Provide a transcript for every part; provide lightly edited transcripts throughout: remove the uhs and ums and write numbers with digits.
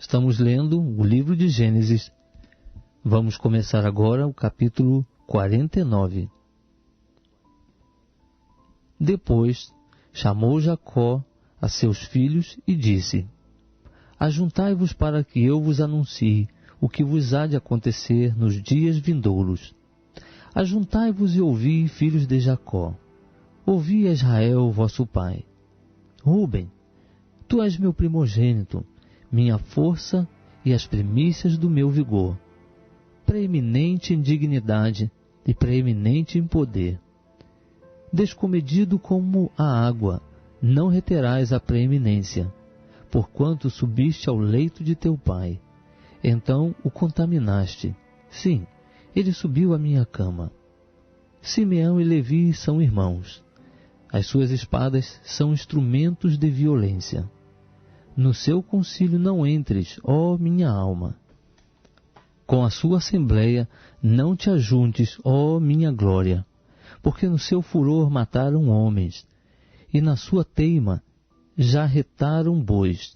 Estamos lendo o livro de Gênesis. Vamos começar agora o capítulo 49. Depois chamou Jacó a seus filhos e disse: Ajuntai-vos para que eu vos anuncie o que vos há de acontecer nos dias vindouros. Ajuntai-vos e ouvi, filhos de Jacó. Ouvi, Israel, vosso pai. Rúben, tu és meu primogênito, minha força e as primícias do meu vigor, preeminente em dignidade e preeminente em poder. Descomedido como a água, não reterás a preeminência, porquanto subiste ao leito de teu pai. Então o contaminaste. Sim, ele subiu à minha cama. Simeão e Levi são irmãos. As suas espadas são instrumentos de violência. No seu concílio não entres, ó minha alma. Com a sua assembleia não te ajuntes, ó minha glória, porque no seu furor mataram homens, e na sua teima já retaram bois.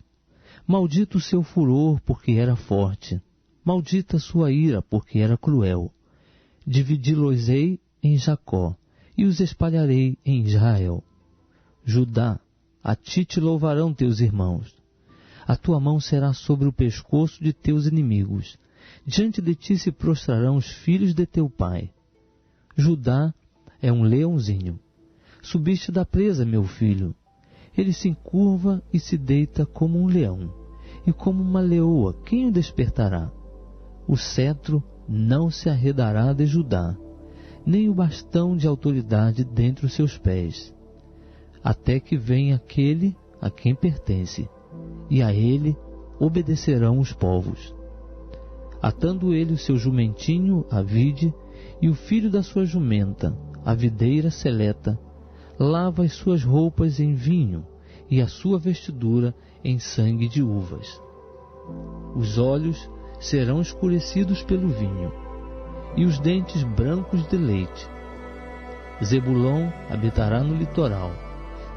Maldito o seu furor, porque era forte, maldita a sua ira, porque era cruel. Dividi-los-ei em Jacó, e os espalharei em Israel. Judá, a ti te louvarão teus irmãos. A tua mão será sobre o pescoço de teus inimigos. Diante de ti se prostrarão os filhos de teu pai. Judá é um leãozinho. Subiste da presa, meu filho. Ele se encurva e se deita como um leão, e como uma leoa, quem o despertará? O cetro não se arredará de Judá, nem o bastão de autoridade dentre os seus pés, até que venha aquele a quem pertence, e a ele obedecerão os povos. Atando ele o seu jumentinho à vide, e o filho da sua jumenta, a videira seleta, lava as suas roupas em vinho, e a sua vestidura em sangue de uvas. Os olhos serão escurecidos pelo vinho, e os dentes brancos de leite. Zebulon habitará no litoral,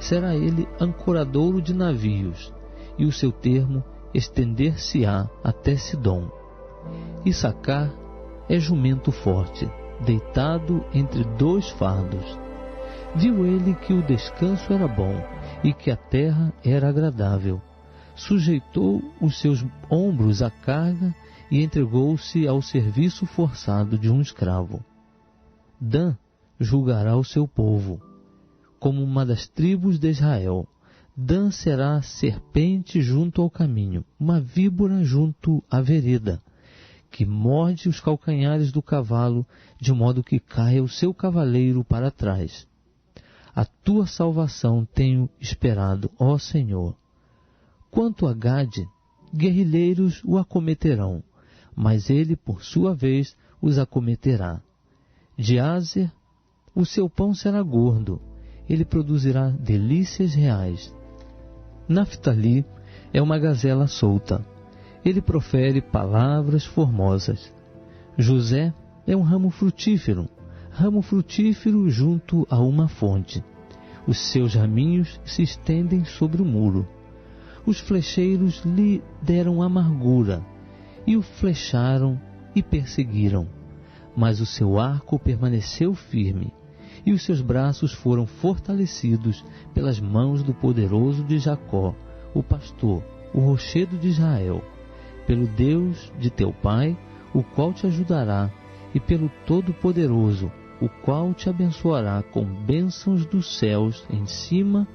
será ele ancoradouro de navios, e o seu termo estender-se-á até Sidom. Issacar é jumento forte, deitado entre dois fardos. Viu ele que o descanso era bom, e que a terra era agradável. Sujeitou os seus ombros à carga, e entregou-se ao serviço forçado de um escravo. Dan julgará o seu povo, como uma das tribos de Israel. Dan será serpente junto ao caminho, uma víbora junto à vereda, que morde os calcanhares do cavalo, de modo que caia o seu cavaleiro para trás. A tua salvação tenho esperado, ó Senhor. Quanto a Gade, guerrilheiros o acometerão, mas ele, por sua vez, os acometerá. De Azer, o seu pão será gordo, ele produzirá delícias reais. Naftali é uma gazela solta, ele profere palavras formosas. José é um ramo frutífero junto a uma fonte. Os seus raminhos se estendem sobre o muro. Os flecheiros lhe deram amargura, e o flecharam e perseguiram. Mas o seu arco permaneceu firme, e os seus braços foram fortalecidos pelas mãos do poderoso de Jacó, o pastor, o rochedo de Israel, pelo Deus de teu pai, o qual te ajudará, e pelo Todo-Poderoso, o qual te abençoará com bênçãos dos céus em cima,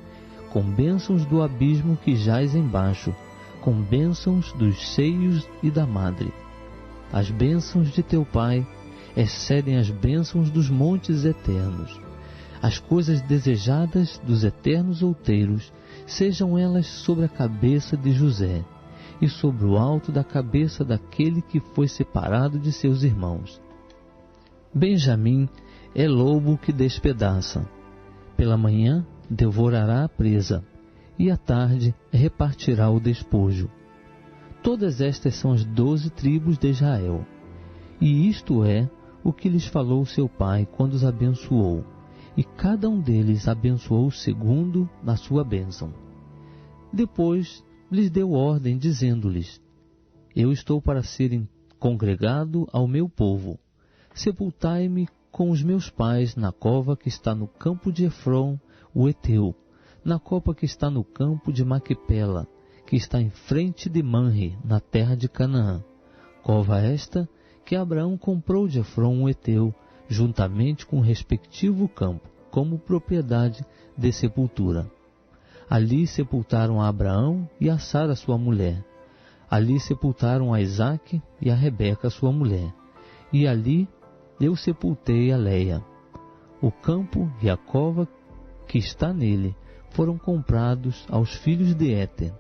com bênçãos do abismo que jaz embaixo, com bênçãos dos seios e da madre. As bênçãos de teu pai excedem as bênçãos dos montes eternos. As coisas desejadas dos eternos outeiros, sejam elas sobre a cabeça de José, e sobre o alto da cabeça daquele que foi separado de seus irmãos. Benjamim é lobo que despedaça. Pela manhã devorará a presa, e à tarde repartirá o despojo. Todas estas são as 12 tribos de Israel. E isto é o que lhes falou seu pai quando os abençoou, e cada um deles abençoou segundo a sua bênção. Depois lhes deu ordem, dizendo-lhes: Eu estou para ser congregado ao meu povo. Sepultai-me com os meus pais na cova que está no campo de Efron, o Heteu, na copa que está no campo de Maquipela, que está em frente de Manre, na terra de Canaã. Cova esta que Abraão comprou de Efron, o Heteu, juntamente com o respectivo campo, como propriedade de sepultura. Ali sepultaram a Abraão e a Sara, sua mulher. Ali sepultaram a Isaque e a Rebeca, sua mulher. E ali eu sepultei a Leia. O campo e a cova que está nele foram comprados aos filhos de Éter.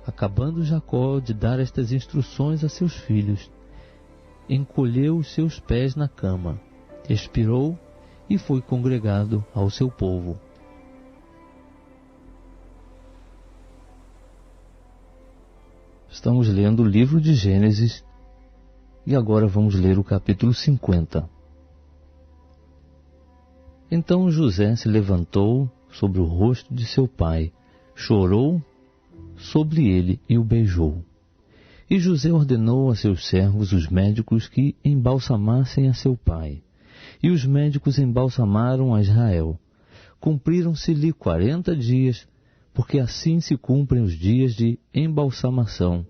Acabando Jacó de dar estas instruções a seus filhos, encolheu os seus pés na cama, expirou e foi congregado ao seu povo. Estamos lendo o livro de Gênesis e agora vamos ler o capítulo 50. Então José se levantou sobre o rosto de seu pai, chorou sobre ele e o beijou. E José ordenou a seus servos, os médicos, que embalsamassem a seu pai. E os médicos embalsamaram a Israel. Cumpriram-se-lhe 40 dias, porque assim se cumprem os dias de embalsamação.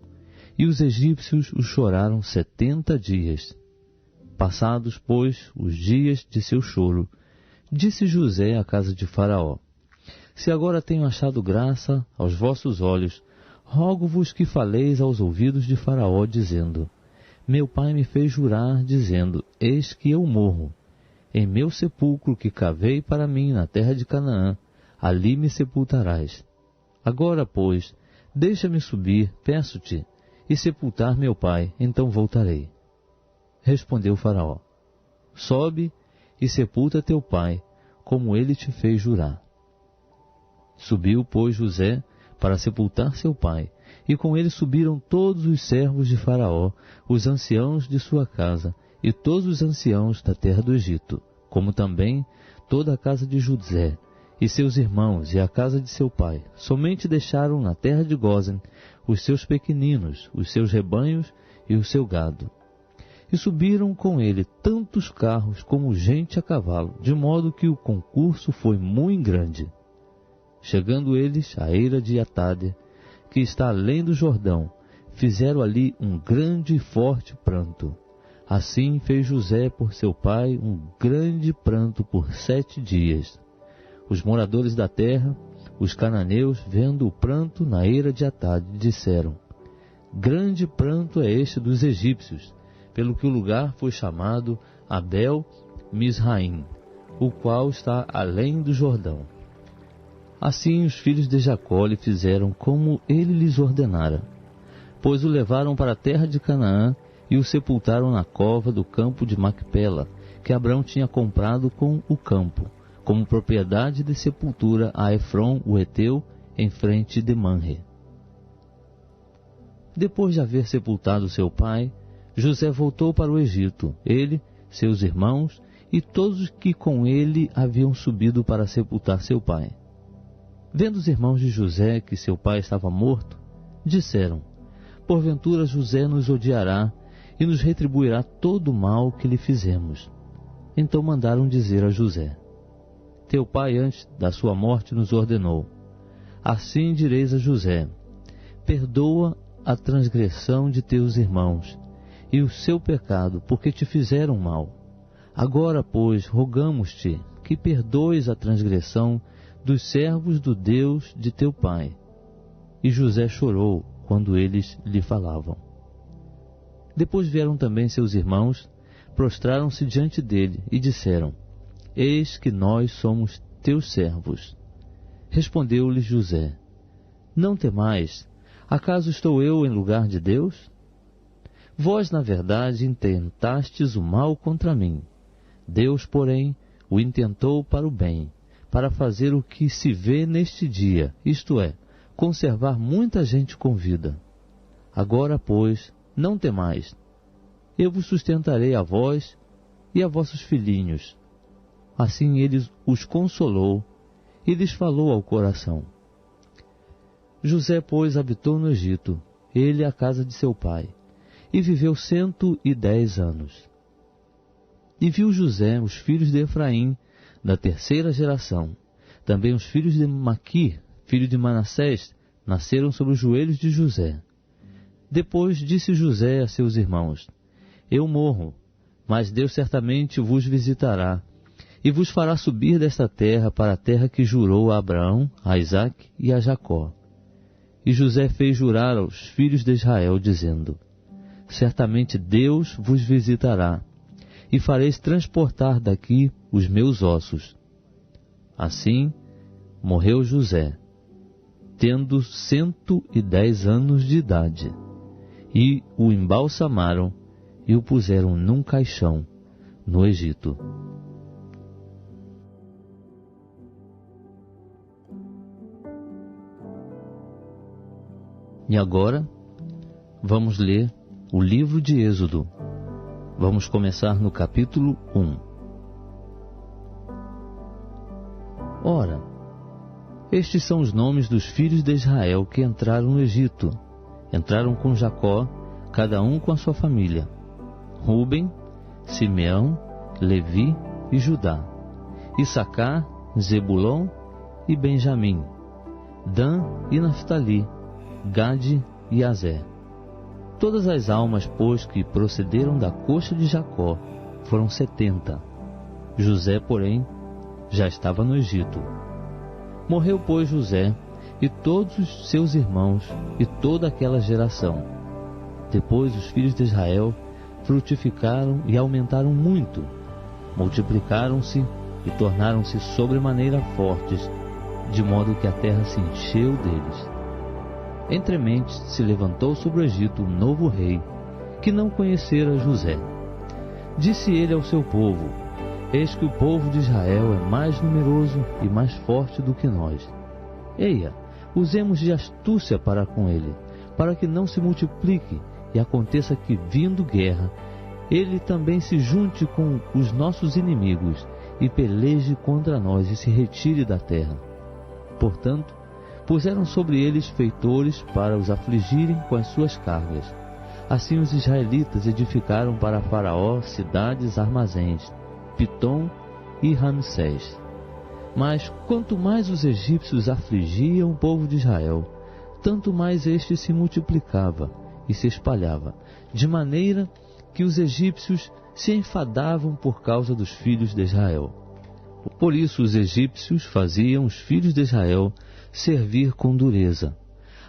E os egípcios o choraram 70 dias. Passados, pois, os dias de seu choro, disse José à casa de Faraó: Se agora tenho achado graça aos vossos olhos, rogo-vos que faleis aos ouvidos de Faraó, dizendo: Meu pai me fez jurar, dizendo: Eis que eu morro. Em meu sepulcro que cavei para mim na terra de Canaã, ali me sepultarás. Agora, pois, deixa-me subir, peço-te, e sepultar meu pai, então voltarei. Respondeu Faraó: Sobe e sepulta teu pai, como ele te fez jurar. Subiu, pois, José para sepultar seu pai, e com ele subiram todos os servos de Faraó, os anciãos de sua casa, e todos os anciãos da terra do Egito, como também toda a casa de José, e seus irmãos, e a casa de seu pai. Somente deixaram na terra de Gósen os seus pequeninos, os seus rebanhos e o seu gado. E subiram com ele tantos carros como gente a cavalo, de modo que o concurso foi muito grande. Chegando eles à eira de Atade, que está além do Jordão, fizeram ali um grande e forte pranto. Assim fez José por seu pai um grande pranto por 7 dias. Os moradores da terra, os cananeus, vendo o pranto na eira de Atade, disseram: Grande pranto é este dos egípcios, pelo que o lugar foi chamado Abel Misraim, o qual está além do Jordão. Assim os filhos de Jacó lhe fizeram como ele lhes ordenara, pois o levaram para a terra de Canaã e o sepultaram na cova do campo de Macpela, que Abraão tinha comprado com o campo, como propriedade de sepultura a Efron, o Heteu, em frente de Manre. Depois de haver sepultado seu pai, José voltou para o Egito, ele, seus irmãos e todos os que com ele haviam subido para sepultar seu pai. Vendo os irmãos de José que seu pai estava morto, disseram: Porventura José nos odiará e nos retribuirá todo o mal que lhe fizemos. Então mandaram dizer a José: Teu pai antes da sua morte nos ordenou: Assim direis a José: Perdoa a transgressão de teus irmãos e o seu pecado, porque te fizeram mal. Agora, pois, rogamos-te que perdoes a transgressão dos servos do Deus de teu pai. E José chorou quando eles lhe falavam. Depois vieram também seus irmãos, prostraram-se diante dele e disseram: Eis que nós somos teus servos. Respondeu-lhes José: Não temais, acaso estou eu em lugar de Deus? Vós, na verdade, intentastes o mal contra mim. Deus, porém, o intentou para o bem, para fazer o que se vê neste dia, isto é, conservar muita gente com vida. Agora, pois, não temais. Eu vos sustentarei a vós e a vossos filhinhos. Assim ele os consolou e lhes falou ao coração. José, pois, habitou no Egito, ele e a casa de seu pai, e viveu 110 anos. E viu José os filhos de Efraim, da terceira geração. Também os filhos de Maquir, filho de Manassés, nasceram sobre os joelhos de José. Depois disse José a seus irmãos: Eu morro, mas Deus certamente vos visitará, e vos fará subir desta terra para a terra que jurou a Abraão, a Isaque e a Jacó. E José fez jurar aos filhos de Israel, dizendo: Certamente Deus vos visitará, e fareis transportar daqui os meus ossos. Assim morreu José, tendo 110 anos de idade, e o embalsamaram e o puseram num caixão no Egito. E agora vamos ler o livro de Êxodo. Vamos começar no capítulo 1. Ora, estes são os nomes dos filhos de Israel que entraram no Egito. Entraram com Jacó, cada um com a sua família: Ruben, Simeão, Levi e Judá, Issacar, Zebulon e Benjamim, Dan e Naftali, Gade e Aser. Todas as almas, pois, que procederam da coxa de Jacó, foram 70. José, porém, já estava no Egito. Morreu, pois, José e todos os seus irmãos e toda aquela geração. Depois os filhos de Israel frutificaram e aumentaram muito, multiplicaram-se e tornaram-se sobremaneira fortes, de modo que a terra se encheu deles. Entrementes se levantou sobre o Egito um novo rei, que não conhecera José. Disse ele ao seu povo: Eis que o povo de Israel é mais numeroso e mais forte do que nós. Eia, usemos de astúcia para com ele, para que não se multiplique, e aconteça que, vindo guerra, ele também se junte com os nossos inimigos, e peleje contra nós e se retire da terra. Portanto, puseram sobre eles feitores para os afligirem com as suas cargas. Assim os israelitas edificaram para Faraó cidades armazéns, Pitom e Ramsés. Mas quanto mais os egípcios afligiam o povo de Israel, tanto mais este se multiplicava e se espalhava, de maneira que os egípcios se enfadavam por causa dos filhos de Israel. Por isso os egípcios faziam os filhos de Israel servir com dureza.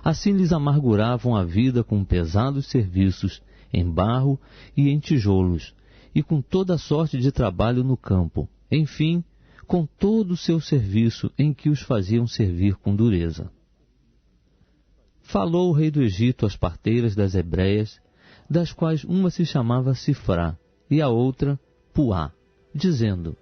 Assim lhes amarguravam a vida com pesados serviços em barro e em tijolos, e com toda sorte de trabalho no campo, enfim, com todo o seu serviço em que os faziam servir com dureza. Falou o rei do Egito às parteiras das hebreias, das quais uma se chamava Sifrá e a outra Puá, dizendo: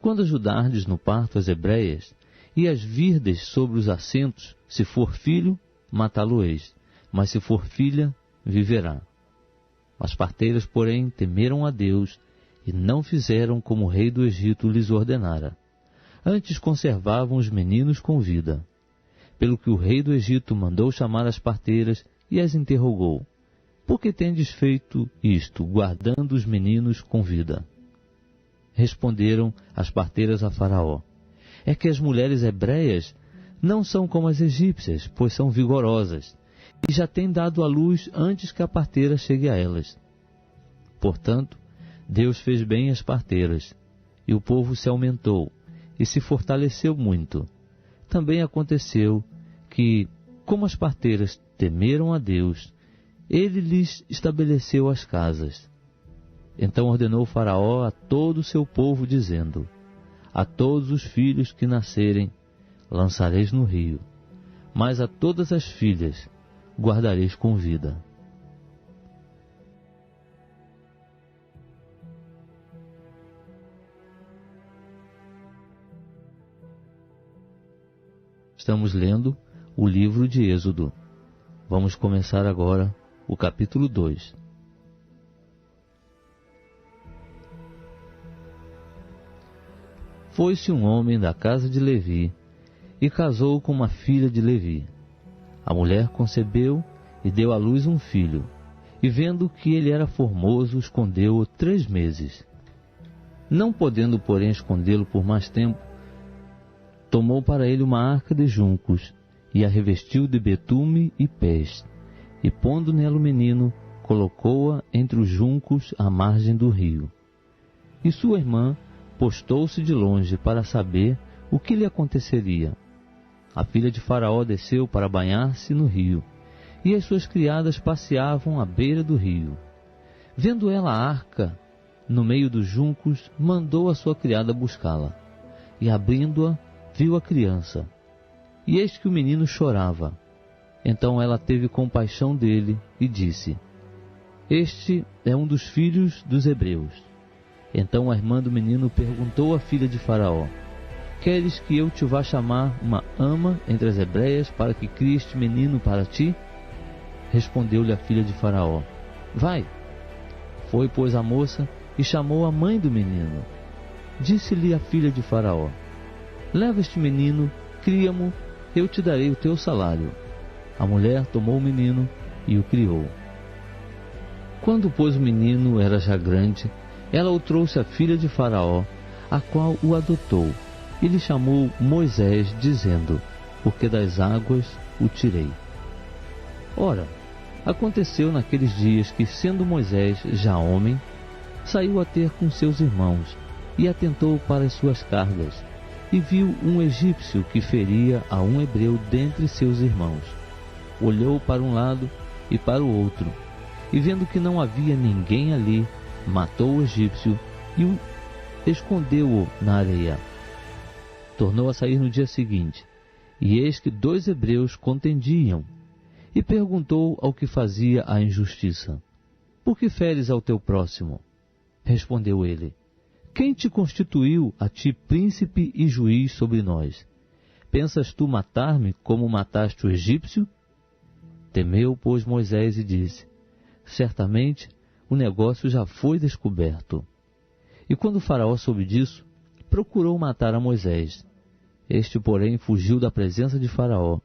Quando ajudardes no parto as hebreias, e as virdes sobre os assentos, se for filho, matá-lo-eis, mas se for filha, viverá. As parteiras, porém, temeram a Deus, e não fizeram como o rei do Egito lhes ordenara. Antes conservavam os meninos com vida. Pelo que o rei do Egito mandou chamar as parteiras e as interrogou: Por que tendes feito isto, guardando os meninos com vida? Responderam as parteiras a Faraó: É que as mulheres hebreias não são como as egípcias, pois são vigorosas, e já têm dado à luz antes que a parteira chegue a elas. Portanto, Deus fez bem às parteiras, e o povo se aumentou, e se fortaleceu muito. Também aconteceu que, como as parteiras temeram a Deus, ele lhes estabeleceu as casas. Então ordenou Faraó a todo o seu povo, dizendo: A todos os filhos que nascerem, lançareis no rio, mas a todas as filhas guardareis com vida. Estamos lendo o livro de Êxodo. Vamos começar agora o capítulo 2. Foi-se um homem da casa de Levi e casou com uma filha de Levi. A mulher concebeu e deu à luz um filho, e vendo que ele era formoso, escondeu-o 3 meses. Não podendo, porém, escondê-lo por mais tempo, tomou para ele uma arca de juncos, e a revestiu de betume e pés, e pondo nela o menino, colocou-a entre os juncos à margem do rio. E sua irmã postou-se de longe para saber o que lhe aconteceria. A filha de Faraó desceu para banhar-se no rio, e as suas criadas passeavam à beira do rio. Vendo ela a arca no meio dos juncos, mandou a sua criada buscá-la, e abrindo-a, viu a criança. E eis que o menino chorava. Então ela teve compaixão dele e disse: Este é um dos filhos dos hebreus. Então a irmã do menino perguntou à filha de Faraó: Queres que eu te vá chamar uma ama entre as hebreias para que crie este menino para ti? Respondeu-lhe a filha de Faraó: Vai. Foi, pois, a moça e chamou a mãe do menino. Disse-lhe a filha de Faraó: Leva este menino, cria-mo, eu te darei o teu salário. A mulher tomou o menino e o criou. Quando, pois, o menino era já grande, ela o trouxe à filha de Faraó, a qual o adotou, e lhe chamou Moisés, dizendo: Porque das águas o tirei. Ora, aconteceu naqueles dias que, sendo Moisés já homem, saiu a ter com seus irmãos, e atentou para as suas cargas, e viu um egípcio que feria a um hebreu dentre seus irmãos. Olhou para um lado e para o outro, e vendo que não havia ninguém ali, matou o egípcio e o escondeu-o na areia. Tornou a sair no dia seguinte, e eis que 2 hebreus contendiam, e perguntou ao que fazia a injustiça: Por que feres ao teu próximo? Respondeu ele: Quem te constituiu a ti príncipe e juiz sobre nós? Pensas tu matar-me como mataste o egípcio? Temeu, pois, Moisés e disse: Certamente o negócio já foi descoberto. E quando Faraó soube disso, procurou matar a Moisés. Este, porém, fugiu da presença de Faraó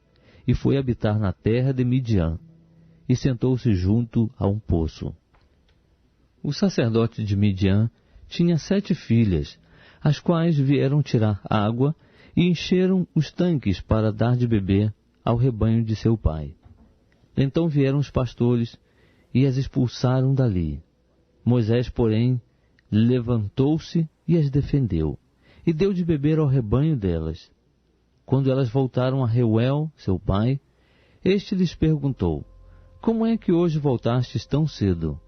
e foi habitar na terra de Midian, e sentou-se junto a um poço. O sacerdote de Midian tinha 7 filhas, as quais vieram tirar água e encheram os tanques para dar de beber ao rebanho de seu pai. Então vieram os pastores e as expulsaram dali. Moisés, porém, levantou-se e as defendeu, e deu de beber ao rebanho delas. Quando elas voltaram a Reuel, seu pai, este lhes perguntou: Como é que hoje voltastes tão cedo?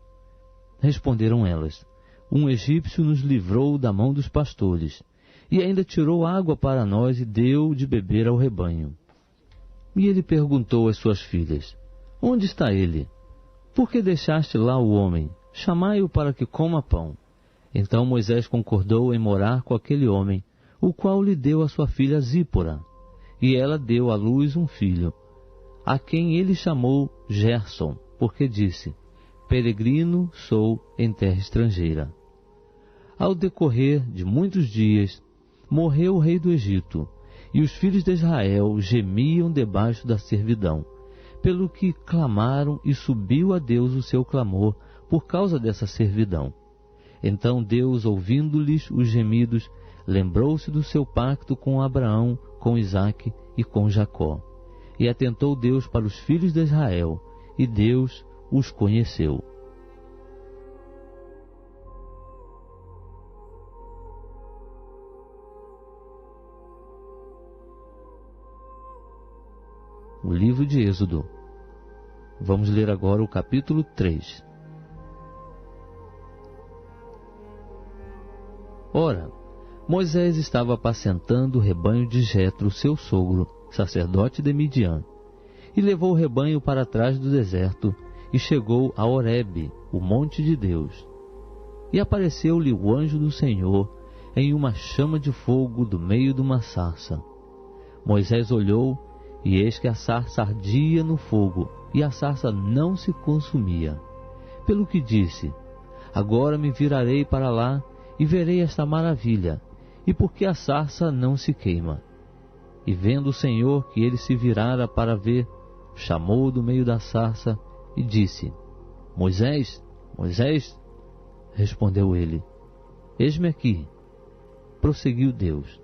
Responderam elas: Um egípcio nos livrou da mão dos pastores, e ainda tirou água para nós e deu de beber ao rebanho. E ele perguntou às suas filhas: Onde está ele? Por que deixaste lá o homem? Chamai-o para que coma pão. Então Moisés concordou em morar com aquele homem, o qual lhe deu a sua filha Zípora, e ela deu à luz um filho, a quem ele chamou Gerson, porque disse: Peregrino sou em terra estrangeira. Ao decorrer de muitos dias, morreu o rei do Egito, e os filhos de Israel gemiam debaixo da servidão, pelo que clamaram, e subiu a Deus o seu clamor por causa dessa servidão. Então Deus, ouvindo-lhes os gemidos, lembrou-se do seu pacto com Abraão, com Isaque e com Jacó. E atentou Deus para os filhos de Israel, e Deus os conheceu. O livro de Êxodo. Vamos ler agora o capítulo 3. Ora, Moisés estava apacentando o rebanho de Jetro, seu sogro, sacerdote de Midian, e levou o rebanho para trás do deserto, e chegou a Horebe, o monte de Deus. E apareceu-lhe o anjo do Senhor em uma chama de fogo do meio de uma sarça. Moisés olhou, e eis que a sarça ardia no fogo, e a sarça não se consumia. Pelo que disse: Agora me virarei para lá, e verei esta maravilha, e por que a sarça não se queima. E vendo o Senhor que ele se virara para ver, chamou do meio da sarça e disse: Moisés, Moisés, respondeu ele. Eis-me aqui. Prosseguiu Deus.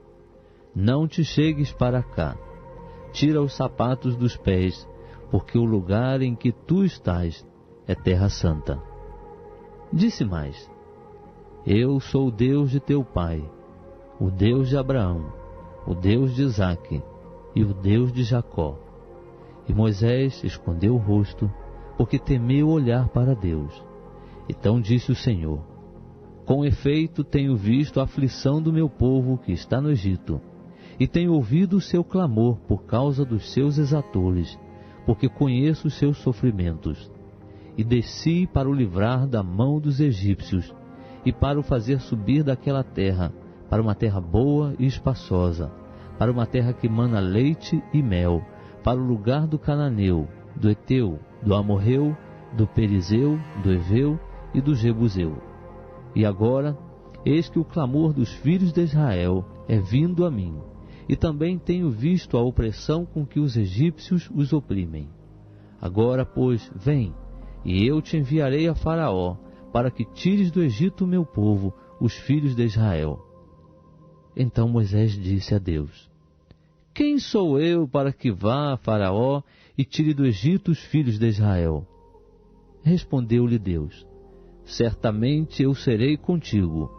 Não te chegues para cá. Tira os sapatos dos pés, porque o lugar em que tu estás é terra santa. Disse mais: Eu sou o Deus de teu pai, o Deus de Abraão, o Deus de Isaque e o Deus de Jacó. E Moisés escondeu o rosto, porque temeu olhar para Deus. Então disse o Senhor: Com efeito tenho visto a aflição do meu povo que está no Egito, e tenho ouvido o seu clamor por causa dos seus exatores, porque conheço os seus sofrimentos. E desci para o livrar da mão dos egípcios, e para o fazer subir daquela terra, para uma terra boa e espaçosa, para uma terra que mana leite e mel, para o lugar do cananeu, do Eteu, do Amorreu, do Perizeu, do Eveu e do Jebuseu. E agora, eis que o clamor dos filhos de Israel é vindo a mim, e também tenho visto a opressão com que os egípcios os oprimem. Agora, pois, vem, e eu te enviarei a Faraó, para que tires do Egito o meu povo, os filhos de Israel. Então Moisés disse a Deus: Quem sou eu para que vá a Faraó e tire do Egito os filhos de Israel? Respondeu-lhe Deus: Certamente eu serei contigo,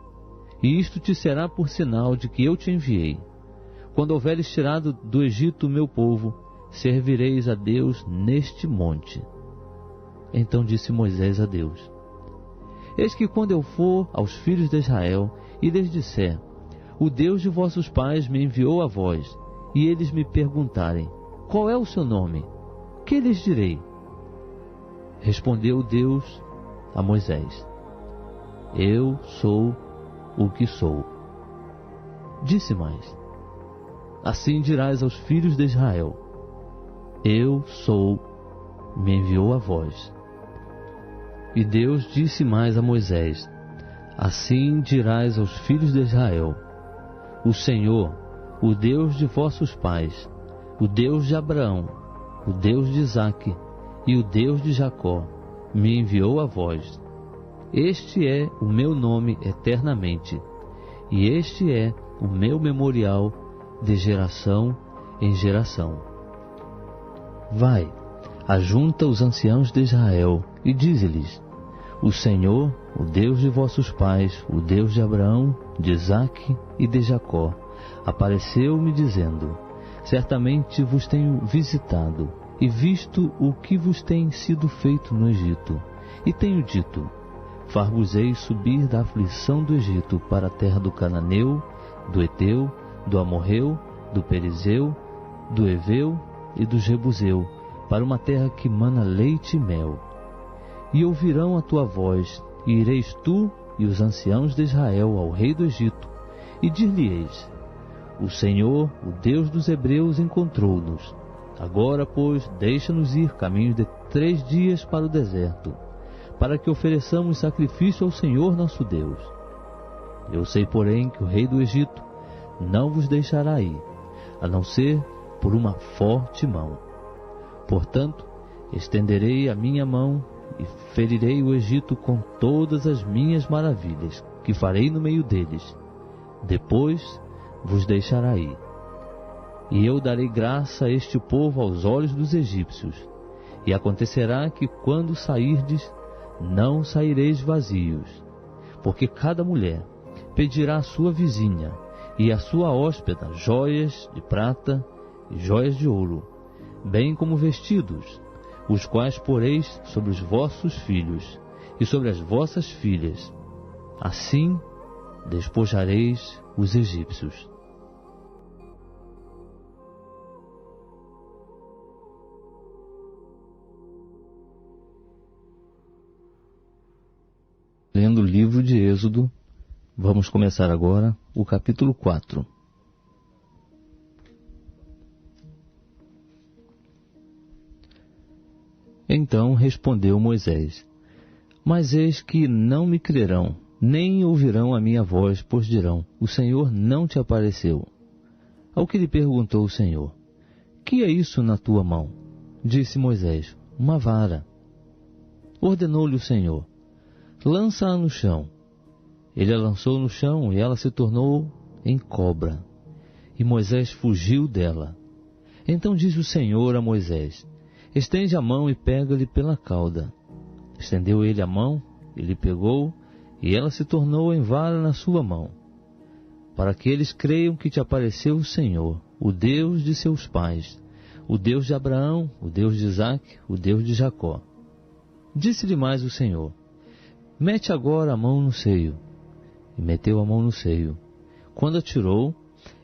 e isto te será por sinal de que eu te enviei. Quando houveres tirado do Egito o meu povo, servireis a Deus neste monte. Então disse Moisés a Deus: Eis que quando eu for aos filhos de Israel e lhes disser: O Deus de vossos pais me enviou a vós, e eles me perguntarem: Qual é o seu nome? Que lhes direi? Respondeu Deus a Moisés: Eu sou o que sou. Disse mais: Assim dirás aos filhos de Israel: Eu sou, me enviou a vós. E Deus disse mais a Moisés: Assim dirás aos filhos de Israel: O Senhor, o Deus de vossos pais, o Deus de Abraão, o Deus de Isaque e o Deus de Jacó, me enviou a vós. Este é o meu nome eternamente, e este é o meu memorial de geração em geração. Vai, ajunta os anciãos de Israel e dize-lhes: O Senhor, o Deus de vossos pais, o Deus de Abraão, de Isaque e de Jacó, apareceu-me dizendo: Certamente vos tenho visitado e visto o que vos tem sido feito no Egito, e tenho dito: Far-vos-ei subir da aflição do Egito para a terra do Cananeu, do Eteu, do Amorreu, do Perizeu, do Eveu e do Jebuseu, para uma terra que mana leite e mel. E ouvirão a tua voz, e ireis tu e os anciãos de Israel ao rei do Egito, e dir-lhe-eis: O Senhor, o Deus dos Hebreus, encontrou-nos. Agora, pois, deixa-nos ir caminho de 3 dias para o deserto, para que ofereçamos sacrifício ao Senhor nosso Deus. Eu sei, porém, que o rei do Egito não vos deixará ir, a não ser por uma forte mão. Portanto, estenderei a minha mão e ferirei o Egito com todas as minhas maravilhas, que farei no meio deles. Depois vos deixará ir. E eu darei graça a este povo aos olhos dos egípcios. E acontecerá que, quando sairdes, não saireis vazios, porque cada mulher pedirá à sua vizinha e à sua hóspeda joias de prata e joias de ouro, bem como vestidos, os quais poreis sobre os vossos filhos e sobre as vossas filhas. Assim despojareis os egípcios. Lendo o livro de Êxodo, vamos começar agora o capítulo 4. Então respondeu Moisés: Mas eis que não me crerão, nem ouvirão a minha voz, pois dirão: O Senhor não te apareceu. Ao que lhe perguntou o Senhor: Que é isso na tua mão? Disse Moisés: Uma vara. Ordenou-lhe o Senhor: lança-a no chão. Ele a lançou no chão e ela se tornou em cobra. E Moisés fugiu dela. Então disse o Senhor a Moisés: estende a mão e pega-lhe pela cauda. Estendeu ele a mão, ele pegou, e ela se tornou em vara na sua mão, para que eles creiam que te apareceu o Senhor, o Deus de seus pais, o Deus de Abraão, o Deus de Isaque, o Deus de Jacó. Disse-lhe mais o Senhor: mete agora a mão no seio. E meteu a mão no seio. Quando a tirou,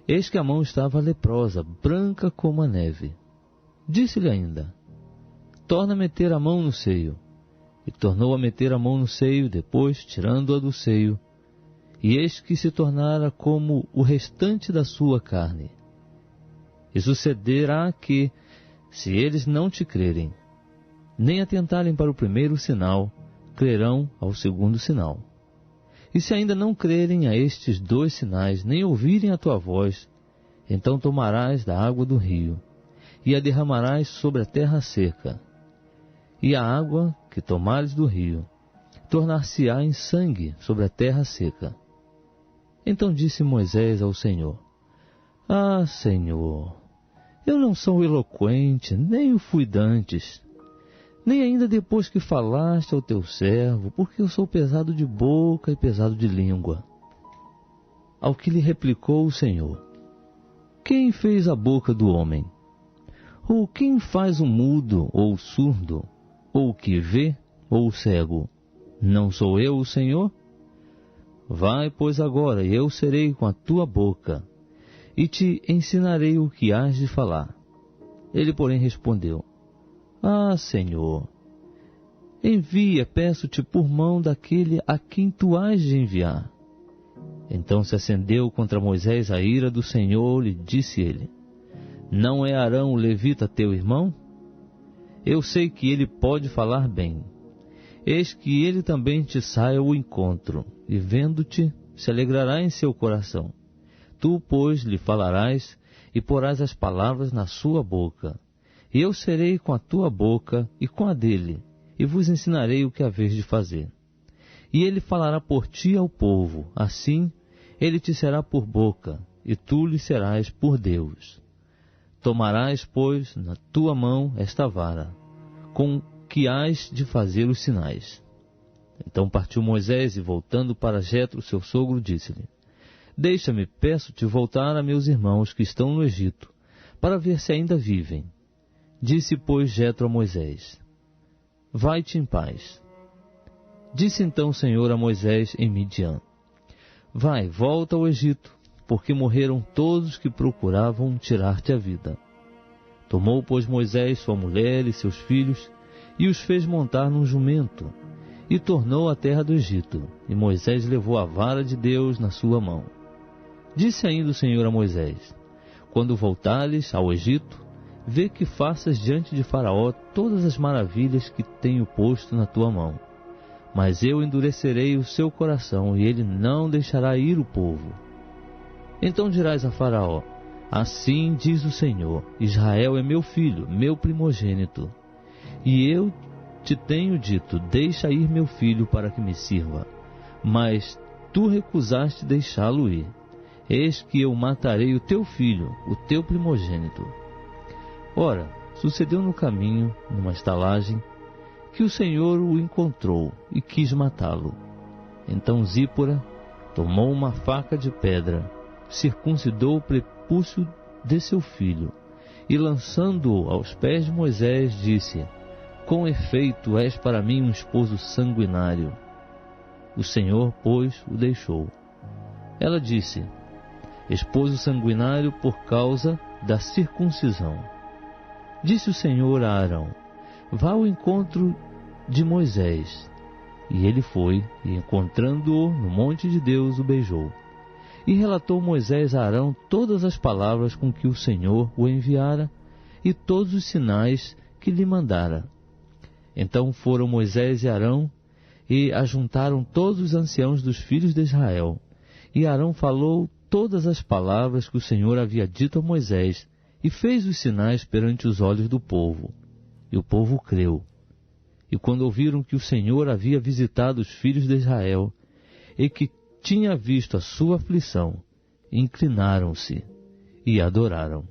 eis que a mão estava leprosa, branca como a neve. Disse-lhe ainda: torna a meter a mão no seio. E tornou a meter a mão no seio, depois, tirando-a do seio, e eis que se tornara como o restante da sua carne. E sucederá que, se eles não te crerem, nem atentarem para o primeiro sinal, crerão ao segundo sinal. E se ainda não crerem a estes 2 sinais, nem ouvirem a tua voz, então tomarás da água do rio, e a derramarás sobre a terra seca. E a água que tomares do rio, tornar-se-á em sangue sobre a terra seca. Então disse Moisés ao Senhor: ah, Senhor, eu não sou eloquente, nem o fui dantes, nem ainda depois que falaste ao teu servo, porque eu sou pesado de boca e pesado de língua. Ao que lhe replicou o Senhor: quem fez a boca do homem? Ou quem faz o mudo ou o surdo, ou o que vê ou o cego? Não sou eu o Senhor? Vai, pois, agora, e eu serei com a tua boca, e te ensinarei o que hás de falar. Ele, porém, respondeu: ah, Senhor, envia, peço-te, por mão daquele a quem tu hás de enviar. Então se acendeu contra Moisés a ira do Senhor, e disse ele: não é Arão o levita teu irmão? Eu sei que ele pode falar bem. Eis que ele também te sai ao encontro, e vendo-te, se alegrará em seu coração. Tu, pois, lhe falarás, e porás as palavras na sua boca. E eu serei com a tua boca e com a dele, e vos ensinarei o que haveis de fazer. E ele falará por ti ao povo, assim ele te será por boca, e tu lhe serás por Deus. Tomarás, pois, na tua mão esta vara, com que hás de fazer os sinais. Então partiu Moisés, e voltando para Jetro, seu sogro, disse-lhe: deixa-me, peço-te, voltar a meus irmãos que estão no Egito, para ver se ainda vivem. Disse, pois, Jetro a Moisés: vai-te em paz. Disse então o Senhor a Moisés em Midian: vai, volta ao Egito, porque morreram todos que procuravam tirar-te a vida. Tomou, pois, Moisés sua mulher e seus filhos, e os fez montar num jumento, e tornou à terra do Egito, e Moisés levou a vara de Deus na sua mão. Disse ainda o Senhor a Moisés: quando voltares ao Egito, vê que faças diante de Faraó todas as maravilhas que tenho posto na tua mão. Mas eu endurecerei o seu coração, e ele não deixará ir o povo. Então dirás a Faraó: assim diz o Senhor, Israel é meu filho, meu primogênito. E eu te tenho dito: deixa ir meu filho para que me sirva. Mas tu recusaste deixá-lo ir. Eis que eu matarei o teu filho, o teu primogênito. Ora, sucedeu no caminho, numa estalagem, que o Senhor o encontrou e quis matá-lo. Então Zípora tomou uma faca de pedra, circuncidou o prepúcio de seu filho, e lançando-o aos pés de Moisés, disse: com efeito és para mim um esposo sanguinário. O Senhor, pois, o deixou. Ela disse: esposo sanguinário por causa da circuncisão. Disse o Senhor a Arão: vá ao encontro de Moisés. E ele foi, e encontrando-o no monte de Deus, o beijou. E relatou Moisés a Arão todas as palavras com que o Senhor o enviara, e todos os sinais que lhe mandara. Então foram Moisés e Arão, e ajuntaram todos os anciãos dos filhos de Israel. E Arão falou todas as palavras que o Senhor havia dito a Moisés, e fez os sinais perante os olhos do povo. E o povo creu. E quando ouviram que o Senhor havia visitado os filhos de Israel, e que tinha visto a sua aflição, inclinaram-se e adoraram.